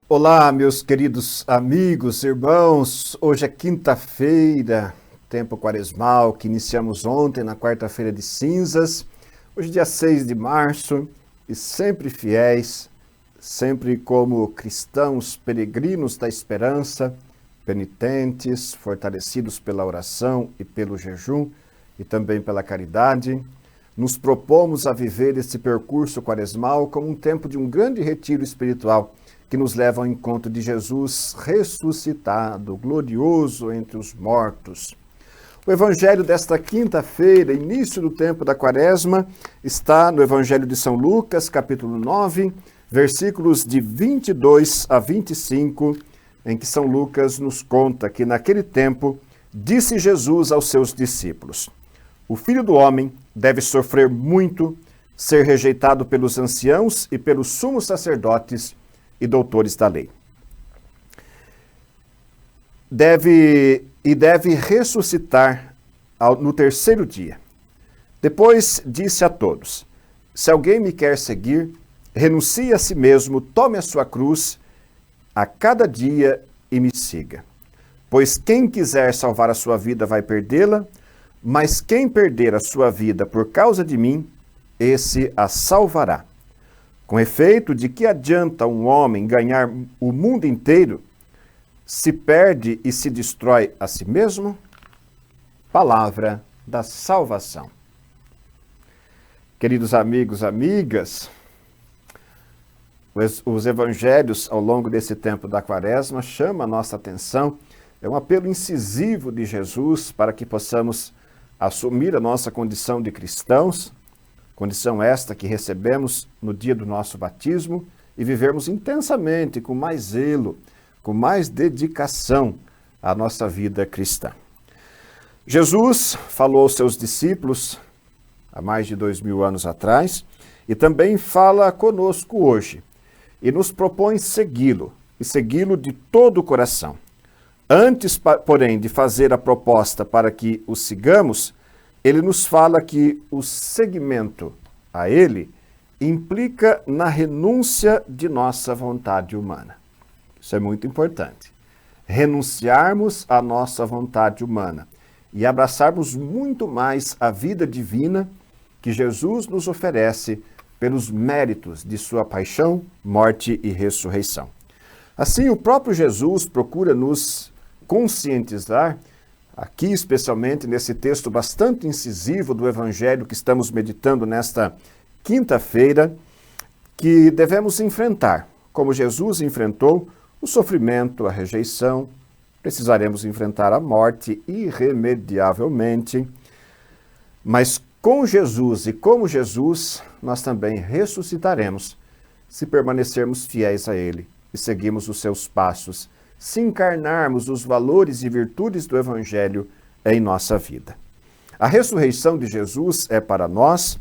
Olá, meus queridos amigos, irmãos. Hoje é quinta-feira, tempo quaresmal, que iniciamos ontem, na quarta-feira de cinzas. Hoje, dia 6 de março, e sempre fiéis, sempre como cristãos peregrinos da esperança, penitentes, fortalecidos pela oração e pelo jejum, e também pela caridade, nos propomos a viver esse percurso quaresmal como um tempo de um grande retiro espiritual, que nos leva ao encontro de Jesus ressuscitado, glorioso entre os mortos. O evangelho desta quinta-feira, início do tempo da quaresma, está no Evangelho de São Lucas, capítulo 9, versículos de 22 a 25, em que São Lucas nos conta que naquele tempo disse Jesus aos seus discípulos: o Filho do Homem deve sofrer muito, ser rejeitado pelos anciãos e pelos sumos sacerdotes e doutores da lei. Deve ressuscitar no terceiro dia. Depois disse a todos: se alguém me quer seguir, renuncie a si mesmo, tome a sua cruz a cada dia e me siga. Pois quem quiser salvar a sua vida vai perdê-la, mas quem perder a sua vida por causa de mim, esse a salvará. Com efeito, de que adianta um homem ganhar o mundo inteiro se perde e se destrói a si mesmo? Palavra da salvação. Queridos amigos, amigas, os evangelhos ao longo desse tempo da quaresma chamam a nossa atenção. É um apelo incisivo de Jesus para que possamos assumir a nossa condição de cristãos, condição esta que recebemos no dia do nosso batismo, e vivermos intensamente, com mais zelo, com mais dedicação à nossa vida cristã. Jesus falou aos seus discípulos há mais de 2000 anos atrás e também fala conosco hoje e nos propõe segui-lo e segui-lo de todo o coração. Antes, porém, de fazer a proposta para que o sigamos, ele nos fala que o seguimento a ele implica na renúncia de nossa vontade humana. Isso é muito importante. Renunciarmos à nossa vontade humana e abraçarmos muito mais a vida divina que Jesus nos oferece pelos méritos de sua paixão, morte e ressurreição. Assim, o próprio Jesus procura nos conscientizar, aqui especialmente nesse texto bastante incisivo do Evangelho que estamos meditando nesta quinta-feira, que devemos enfrentar, como Jesus enfrentou, o sofrimento, a rejeição, precisaremos enfrentar a morte irremediavelmente, mas com Jesus e como Jesus, nós também ressuscitaremos, se permanecermos fiéis a Ele e seguirmos os seus passos, se encarnarmos os valores e virtudes do Evangelho em nossa vida. A ressurreição de Jesus é para nós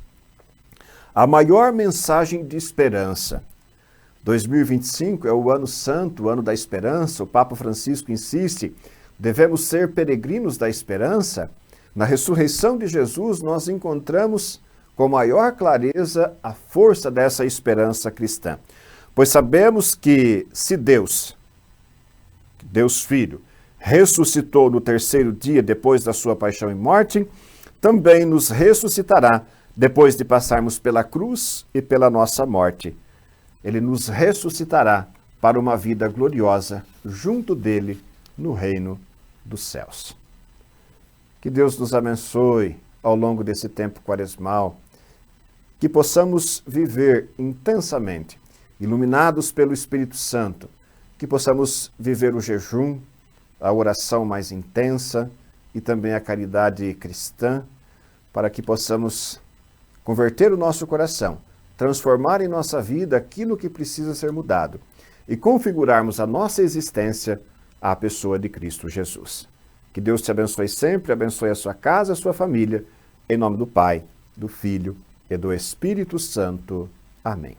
a maior mensagem de esperança. 2025 é o ano santo, o ano da esperança. O Papa Francisco insiste, devemos ser peregrinos da esperança. Na ressurreição de Jesus, nós encontramos com maior clareza a força dessa esperança cristã. Pois sabemos que se Deus Filho, ressuscitou no terceiro dia depois da sua paixão e morte, também nos ressuscitará depois de passarmos pela cruz e pela nossa morte. Ele nos ressuscitará para uma vida gloriosa junto dele no reino dos céus. Que Deus nos abençoe ao longo desse tempo quaresmal, que possamos viver intensamente, iluminados pelo Espírito Santo, que possamos viver o jejum, a oração mais intensa e também a caridade cristã, para que possamos converter o nosso coração, transformar em nossa vida aquilo que precisa ser mudado e configurarmos a nossa existência à pessoa de Cristo Jesus. Que Deus te abençoe sempre, abençoe a sua casa, a sua família, em nome do Pai, do Filho e do Espírito Santo. Amém.